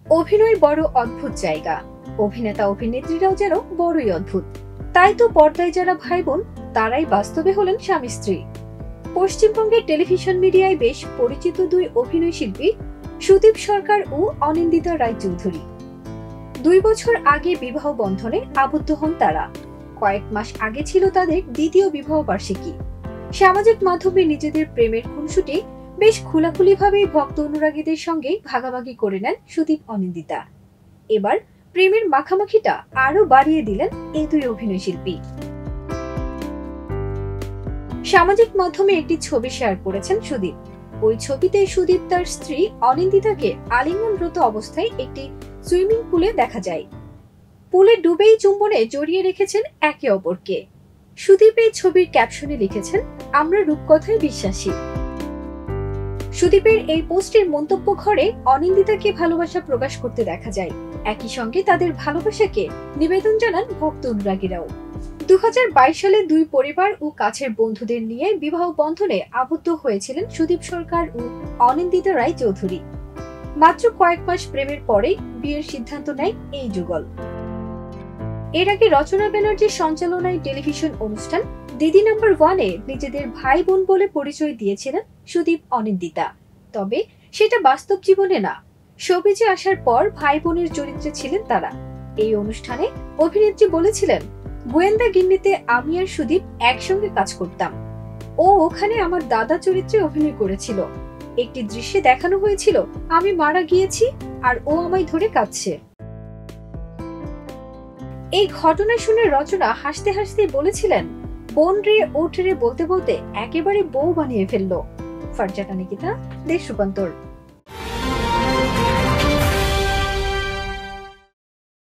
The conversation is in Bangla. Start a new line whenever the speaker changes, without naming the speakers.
অভিনয় বড় অদ্ভুত জায়গা, অভিনেতা অভিনেত্রীরাও যেন বড়ই অদ্ভুত। তাই তো পর্দায় যারা ভাই বোন তারাই বাস্তবে হলেন স্বামী স্ত্রী। পশ্চিমবঙ্গের টেলিভিশন মিডিয়ায় বেশ পরিচিত দুই অভিনয় শিল্পী সুদীপ সরকার ও অনিন্দিতা রায়চৌধুরী 2 বছর আগে বিবাহ বন্ধনে আবদ্ধ হন তারা। কয়েক মাস আগে ছিল তাদের দ্বিতীয় বিবাহ বার্ষিকী। সামাজিক মাধ্যমে নিজেদের প্রেমের খুনসুটি বেশ খোলাখুলিভাবেই ভক্ত অনুরাগীদের সঙ্গে ভাগাভাগি করে নেন সুদীপ অনিন্দিতা। এবার প্রেমের মাখামাখিটা আরো বাড়িয়ে দিলেন এই দুই অভিনয় শিল্পী। সামাজিক মাধ্যমে একটি ছবি শেয়ার করেছেন সুদীপ। ওই ছবিতে সুদীপ তার স্ত্রী অনিন্দিতাকে আলিঙ্গনরত অবস্থায় একটি সুইমিং পুলে দেখা যায়। পুলে ডুবেই চুম্বনে জড়িয়ে রেখেছেন একে অপরকে। সুদীপ এই ছবির ক্যাপশনে লিখেছেন, আমরা রূপকথায় বিশ্বাসী। সুদীপের এই পোস্টের মন্তব্য ঘরে অনিন্দিতাকে ভালোবাসা প্রকাশ করতে দেখা যায়। একই সঙ্গে তাদের ভালোবাসাকে নিবেদন জানান ভক্ত অনুরাগীরাও। 2022 সালে দুই পরিবার ও কাছের বন্ধুদের নিয়ে বিবাহ বন্ধনে আবদ্ধ হয়েছিলেন সুদীপ সরকার ও অনিন্দিতা রায়চৌধুরী। মাত্র কয়েক মাস প্রেমের পরেই বিয়ের সিদ্ধান্ত নেয় এই যুগল। এর আগে রচনা ব্যানার্জির সঞ্চালনায় টেলিভিশন অনুষ্ঠান দিদি নাম্বার 1-এ নিজেদের ভাই বোন বলে পরিচয় দিয়েছিলেন সুদীপ অনিন্দিতা। তবে সেটা বাস্তব জীবনে না, শোবিজে আসার পর ভাই বোনের চরিত্রে ছিলেন তারা। এই অনুষ্ঠানে অভিনেত্রী বলেছিলেন, গোয়েন্দা গিন্নিতে আমি আর সুদীপ একসঙ্গে কাজ করতাম। ও ওখানে আমার দাদা চরিত্রে অভিনয় করেছিল। একটি দৃশ্যে দেখানো হয়েছিল আমি মারা গিয়েছি আর ও আমায় ধরে কাঁদছে। এই ঘটনা শুনে রচনা হাসতে হাসতে বলেছিলেন, বোন রে ওঠ রে বলতে বলতে একেবারে বউ বানিয়ে ফেললো। ফারজানা নিকিতা, দেশ রূপান্তর।